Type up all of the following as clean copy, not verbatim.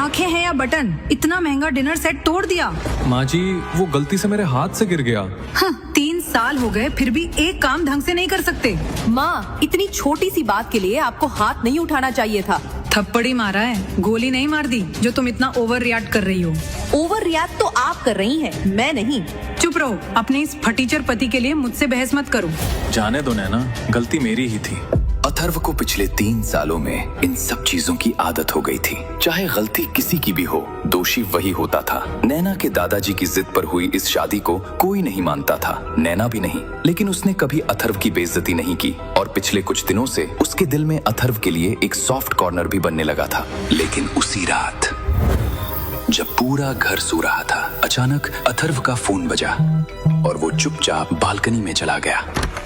आंखें हैं या बटन, इतना महंगा डिनर सेट तोड़ दिया। माँ जी वो गलती से मेरे हाथ से गिर गया। हाँ, 3 साल हो गए फिर भी एक काम ढंग से नहीं कर सकते। माँ, इतनी छोटी सी बात के लिए आपको हाथ नहीं उठाना चाहिए था। थप्पड़ ही मारा है, गोली नहीं मार दी जो तुम इतना ओवर रिएक्ट कर रही हो। ओवर रिएक्ट तो आप कर रही हैं, मैं नहीं। चुप रहो, अपने इस फटीचर पति के लिए मुझसे बहस मत करो। जाने दो नैना, गलती मेरी ही थी। अथर्व को पिछले 3 सालों में इन सब चीजों की आदत हो गई थी। चाहे गलती किसी की भी हो, दोषी वही होता था। नैना के दादाजी की जिद पर हुई इस शादी को कोई नहीं मानता था, नैना भी नहीं। लेकिन उसने कभी अथर्व की बेइज्जती नहीं की और पिछले कुछ दिनों से उसके दिल में अथर्व के लिए एक सॉफ्ट कॉर्नर भी बनने लगा था। लेकिन उसी रात जब पूरा घर सो रहा था, अचानक अथर्व का फोन बजा और वो चुपचाप बालकनी में चला गया।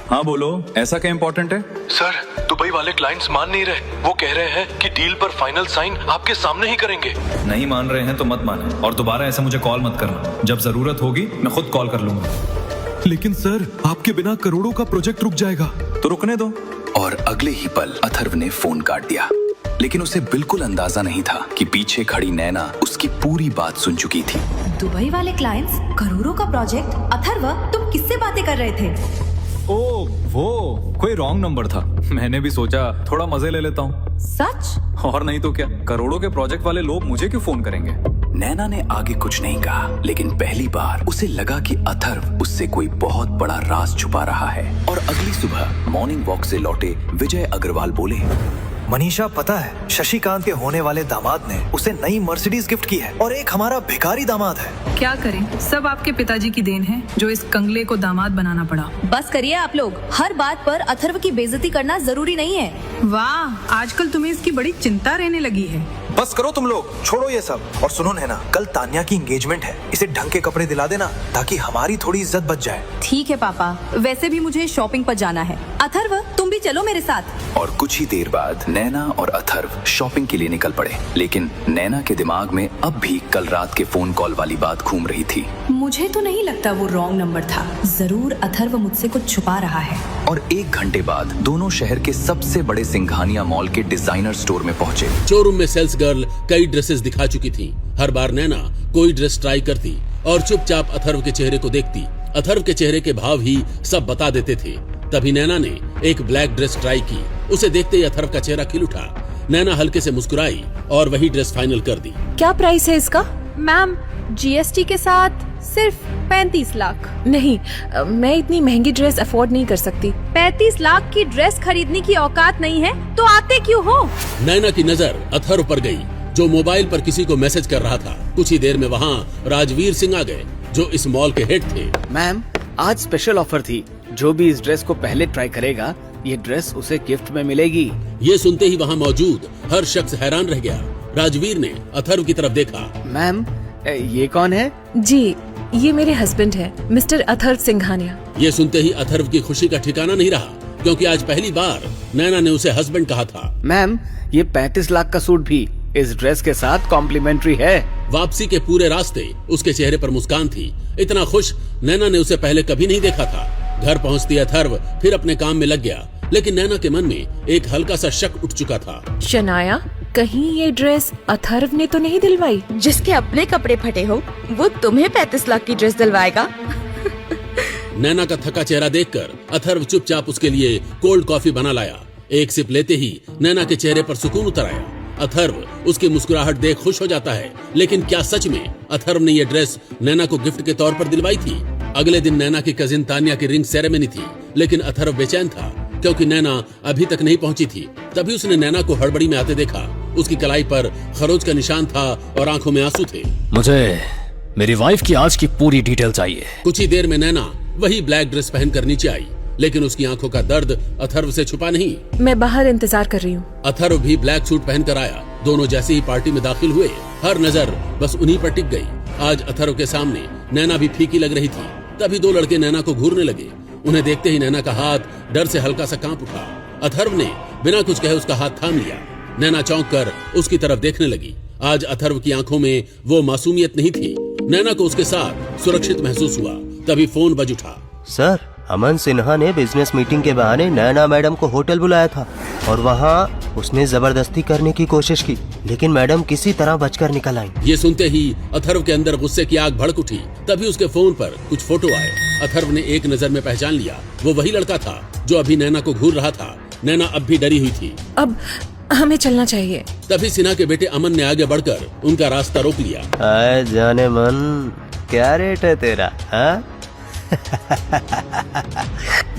हाँ बोलो, ऐसा क्या इम्पोर्टेंट है? सर, दुबई वाले क्लाइंट्स मान नहीं रहे। वो कह रहे हैं कि डील पर फाइनल साइन आपके सामने ही करेंगे। नहीं मान रहे हैं तो मत माने और दोबारा ऐसे मुझे कॉल मत करना। जब जरूरत होगी मैं खुद कॉल कर लूंगा। लेकिन सर, आपके बिना करोड़ों का प्रोजेक्ट रुक जाएगा। तो रुकने दो। और अगले ही पल अथर्व ने फोन काट दिया। लेकिन उसे बिल्कुल अंदाजा नहीं था कि पीछे खड़ी नैना उसकी पूरी बात सुन चुकी थी। दुबई वाले क्लाइंट्स, करोड़ों का प्रोजेक्ट। अथर्व, तुम किससे बातें कर रहे थे? ओ वो कोई रॉन्ग नंबर था। मैंने भी सोचा थोड़ा मजे ले लेता हूँ। सच? और नहीं तो क्या, करोड़ों के प्रोजेक्ट वाले लोग मुझे क्यों फोन करेंगे? नैना ने आगे कुछ नहीं कहा, लेकिन पहली बार उसे लगा कि अथर्व उससे कोई बहुत बड़ा राज छुपा रहा है। और अगली सुबह मॉर्निंग वॉक से लौटे विजय अग्रवाल बोले, मनीषा, पता है शशिकांत के होने वाले दामाद ने उसे नई मर्सिडीज गिफ्ट की है और एक हमारा भिखारी दामाद है। क्या करें, सब आपके पिताजी की देन है जो इस कंगले को दामाद बनाना पड़ा। बस करिए आप लोग, हर बात पर अथर्व की बेइज्जती करना जरूरी नहीं है। वाह, आजकल तुम्हें इसकी बड़ी चिंता रहने लगी है। बस करो तुम लोग, छोड़ो ये सब। और सुनो नैना, कल तान्या की एंगेजमेंट है, इसे ढंग के कपड़े दिला देना ताकि हमारी थोड़ी इज्जत बच जाए। ठीक है पापा, वैसे भी मुझे शॉपिंग पर जाना है। अथर्व, तुम भी चलो मेरे साथ। और कुछ ही देर बाद नैना और अथर्व शॉपिंग के लिए निकल पड़े। लेकिन नैना के दिमाग में अब भी कल रात के फोन कॉल वाली बात घूम रही थी। मुझे तो नहीं लगता वो रॉन्ग नंबर था। जरूर अथर्व मुझसे कुछ छुपा रहा है। और 1 घंटे बाद दोनों शहर के सबसे बड़े सिंघानिया मॉल के डिजाइनर स्टोर में पहुंचे। शोरूम में सेल्स गर्ल कई ड्रेसेस दिखा चुकी थी। हर बार नैना कोई ड्रेस ट्राई करती और चुपचाप अथर्व के चेहरे को देखती। अथर्व के चेहरे के भाव ही सब बता देते थे। तभी नैना ने एक ब्लैक ड्रेस ट्राई की। उसे देखते ही अथर्व का चेहरा खिल उठा। नैना हल्के से मुस्कुराई और वही ड्रेस फाइनल कर दी। क्या प्राइस है इसका? मैम, जीएसटी के साथ सिर्फ 35 लाख। नहीं, मैं इतनी महंगी ड्रेस अफोर्ड नहीं कर सकती। 35 लाख की ड्रेस खरीदने की औकात नहीं है तो आते क्यों हो? नैना की नजर अथर्व पर गई, जो मोबाइल पर किसी को मैसेज कर रहा था। कुछ ही देर में वहाँ राजवीर सिंह आ गए, जो इस मॉल के हेड थे। मैम, आज स्पेशल ऑफर थी। जो भी इस ड्रेस को पहले ट्राई करेगा, ये ड्रेस उसे गिफ्ट में मिलेगी। ये सुनते ही वहाँ मौजूद हर शख्स हैरान रह गया। राजवीर ने अथर्व की तरफ देखा। मैम, ये कौन है? जी, ये मेरे हस्बैंड है, मिस्टर अथर्व सिंघानिया। ये सुनते ही अथर्व की खुशी का ठिकाना नहीं रहा, क्योंकि आज पहली बार नैना ने उसे हस्बैंड कहा था। मैम, ये 35 लाख का सूट भी इस ड्रेस के साथ कॉम्प्लीमेंट्री है। वापसी के पूरे रास्ते उसके चेहरे पर मुस्कान थी। इतना खुश नैना ने उसे पहले कभी नहीं देखा था। घर पहुंचती अथर्व फिर अपने काम में लग गया, लेकिन नैना के मन में एक हल्का सा शक उठ चुका था। शनाया, कहीं ये ड्रेस अथर्व ने तो नहीं दिलवाई? जिसके अपने कपड़े फटे हो वो तुम्हें 35 लाख की ड्रेस दिलवाएगा? नैना का थका चेहरा देखकर अथर्व चुपचाप उसके लिए कोल्ड कॉफी बना लाया। एक सिप लेते ही नैना के चेहरे पर सुकून उतर आया। अथर्व उसकी मुस्कुराहट देख खुश हो जाता है। लेकिन क्या सच में अथर्व ने यह ड्रेस नैना को गिफ्ट के तौर पर दिलवाई थी? अगले दिन नैना की कजिन तान्या की रिंग सेरेमनी थी, लेकिन अथर्व बेचैन था क्योंकि नैना अभी तक नहीं पहुंची थी। तभी उसने नैना को हड़बड़ी में आते देखा। उसकी कलाई पर खरोच का निशान था और आंखों में आंसू थे। मुझे मेरी वाइफ की आज की पूरी डिटेल चाहिए। कुछ ही देर में नैना वही ब्लैक ड्रेस पहनकर नीचे आई, लेकिन उसकी आंखों का दर्द अथर्व से छुपा नहीं। मैं बाहर इंतजार कर रही हूँ। अथर्व भी ब्लैक सूट पहनकर आया। दोनों जैसे ही पार्टी में दाखिल हुए, हर नजर बस उन्हीं पर टिक गई। आज अथर्व के सामने नैना भी फीकी लग रही थी। तभी 2 लड़के नैना को घूरने लगे। उन्हें देखते ही नैना का हाथ डर से हल्का सा कांप उठा। अथर्व ने बिना कुछ कहे उसका हाथ थाम लिया। नैना चौंक कर उसकी तरफ देखने लगी। आज अथर्व की आंखों में वो मासूमियत नहीं थी। नैना को उसके साथ सुरक्षित महसूस हुआ। तभी फोन बज उठा। सर, अमन सिन्हा ने बिजनेस मीटिंग के बहाने नैना मैडम को होटल बुलाया था और वहाँ उसने जबरदस्ती करने की कोशिश की, लेकिन मैडम किसी तरह बचकर निकल आई। ये सुनते ही अथर्व के अंदर गुस्से की आग भड़क उठी। तभी उसके फोन पर कुछ फोटो आए। अथर्व ने एक नजर में पहचान लिया, वो वही लड़का था जो अभी नैना को घूर रहा था। नैना अब भी डरी हुई थी। अब हमें चलना चाहिए। तभी सिन्हा के बेटे अमन ने आगे बढ़कर उनका रास्ता रोक लिया। आए जाने मन, क्या रेट है तेरा? हाँ?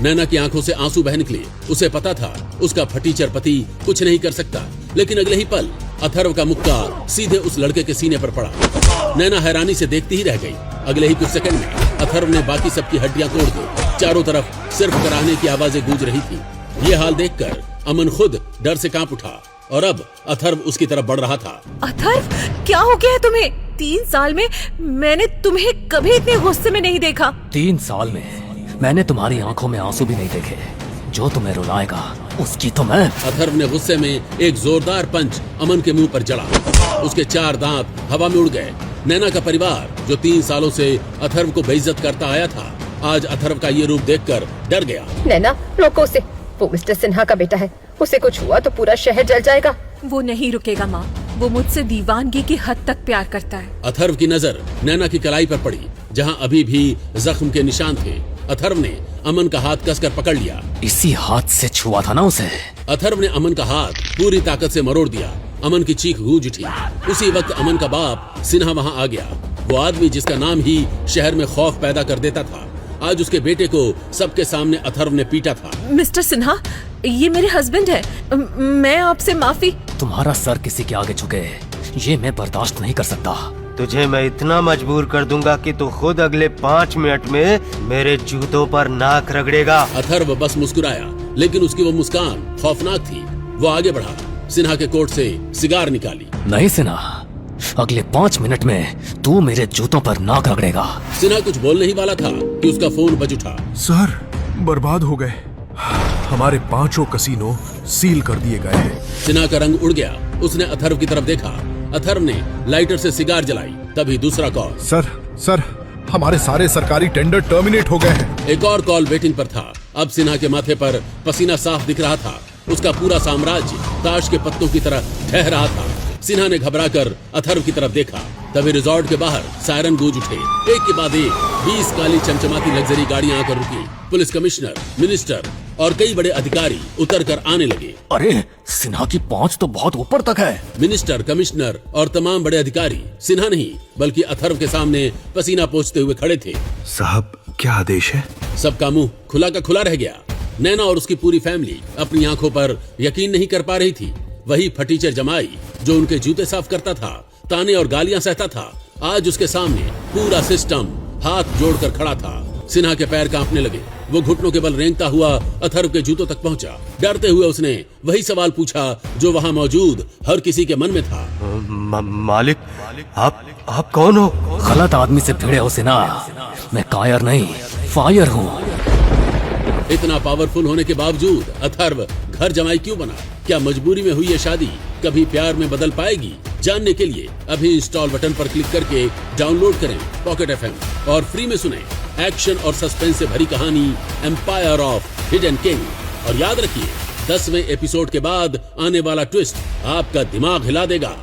नैना की आंखों से आंसू बह निकले। उसे पता था उसका फटीचर पति कुछ नहीं कर सकता, लेकिन अगले ही पल अथर्व का मुक्का सीधे उस लड़के के सीने पर पड़ा। नैना हैरानी से देखती ही रह गई। अगले ही कुछ सेकंड में अथर्व ने बाकी सबकी हड्डियां तोड़ दी। चारों तरफ सिर्फ कराहने की आवाजें गूंज रही थी। ये हाल देखकर अमन खुद डर से कांप उठा और अब अथर्व उसकी तरफ बढ़ रहा था। अथर्व, क्या हो गया है तुम्हें? 3 साल में मैंने तुम्हें कभी इतने गुस्से में नहीं देखा। 3 साल में मैंने तुम्हारी आंखों में आंसू भी नहीं देखे। जो तुम्हें रुलाएगा उसकी तो मैं। अथर्व ने गुस्से में एक जोरदार पंच अमन के मुंह पर जड़ा। उसके 4 दांत हवा में उड़ गए। नैना का परिवार जो 3 सालों से अथर्व को बेइज्जत करता आया था, आज अथर्व का ये रूप देखकर डर गया। नैना, रोको उसे। वो मिस्टर सिन्हा का बेटा है, उसे कुछ हुआ तो पूरा शहर जल जाएगा। वो नहीं रुकेगा माँ, वो मुझसे दीवानगी की हद तक प्यार करता है। अथर्व की नजर नैना की कलाई पर पड़ी, जहां अभी भी जख्म के निशान थे। अथर्व ने अमन का हाथ कसकर पकड़ लिया। इसी हाथ से छुआ था ना उसे। अथर्व ने अमन का हाथ पूरी ताकत से मरोड़ दिया। अमन की चीख गूंज उठी। उसी वक्त अमन का बाप सिन्हा वहां आ गया। वो आदमी जिसका नाम ही शहर में खौफ पैदा कर देता था, आज उसके बेटे को सबके सामने अथर्व ने पीटा था। मिस्टर सिन्हा, ये मेरे हस्बैंड है। मैं आपसे माफी। तुम्हारा सर किसी के आगे झुके, ये मैं बर्दाश्त नहीं कर सकता। तुझे मैं इतना मजबूर कर दूंगा कि तू खुद अगले 5 मिनट में मेरे जूतों पर नाक रगड़ेगा। अथर्व बस मुस्कुराया, लेकिन उसकी वो मुस्कान खौफनाक थी। वो आगे बढ़ा, सिन्हा के कोट से सिगार निकाली। नहीं सिन्हा, अगले 5 मिनट में तू मेरे जूतों पर नाक रगड़ेगा। सिन्हा कुछ बोलने ही वाला था कि उसका फोन बज उठा। सर, बर्बाद हो गए। हमारे 5 कसीनो सील कर दिए गए हैं। सिन्हा का रंग उड़ गया। उसने अथर्व की तरफ देखा। अथर्व ने लाइटर से सिगार जलाई। तभी दूसरा कॉल। सर, हमारे सारे सरकारी टेंडर टर्मिनेट हो गए हैं। एक और कॉल वेटिंग पर था। अब सिन्हा के माथे पर पसीना साफ दिख रहा था। उसका पूरा साम्राज्य ताश के पत्तों की तरह ढह रहा था। सिन्हा ने घबराकर अथर्व की तरफ देखा। तभी रिजॉर्ट के बाहर सायरन गूंज उठे। एक के बाद एक 20 काली चमचमाती लग्जरी गाड़ियां आकर रुकी। पुलिस कमिश्नर, मिनिस्टर और कई बड़े अधिकारी उतर कर आने लगे। अरे, सिन्हा की पहुंच तो बहुत ऊपर तक है। मिनिस्टर, कमिश्नर और तमाम बड़े अधिकारी सिन्हा नहीं बल्कि अथर्व के सामने पसीना पोंछते हुए खड़े थे। साहब, क्या आदेश है? सबका मुंह खुला का खुला रह गया। नैना और उसकी पूरी फैमिली अपनी आंखों पर यकीन नहीं कर पा रही थी। वही फटीचर जमाई जो उनके जूते साफ करता था, ताने और गालियां सहता था, आज उसके सामने पूरा सिस्टम हाथ जोड़कर खड़ा था। सिन्हा के पैर कांपने लगे। वो घुटनों के बल रेंगता हुआ अथर्व के जूतों तक पहुंचा। डरते हुए उसने वही सवाल पूछा जो वहां मौजूद हर किसी के मन में था। मालिक, आप कौन हो? गलत आदमी से भिड़े हो सिन्हा। मैं कायर नहीं, फायर हूँ। इतना पावरफुल होने के बावजूद अथर्व घर जमाई क्यों बना? क्या मजबूरी में हुई ये शादी कभी प्यार में बदल पाएगी? जानने के लिए अभी इंस्टॉल बटन पर क्लिक करके डाउनलोड करें पॉकेट FM और फ्री में सुनें एक्शन और सस्पेंस से भरी कहानी एम्पायर ऑफ हिडन किंग। और याद रखिए, 10वें एपिसोड के बाद आने वाला ट्विस्ट आपका दिमाग हिला देगा।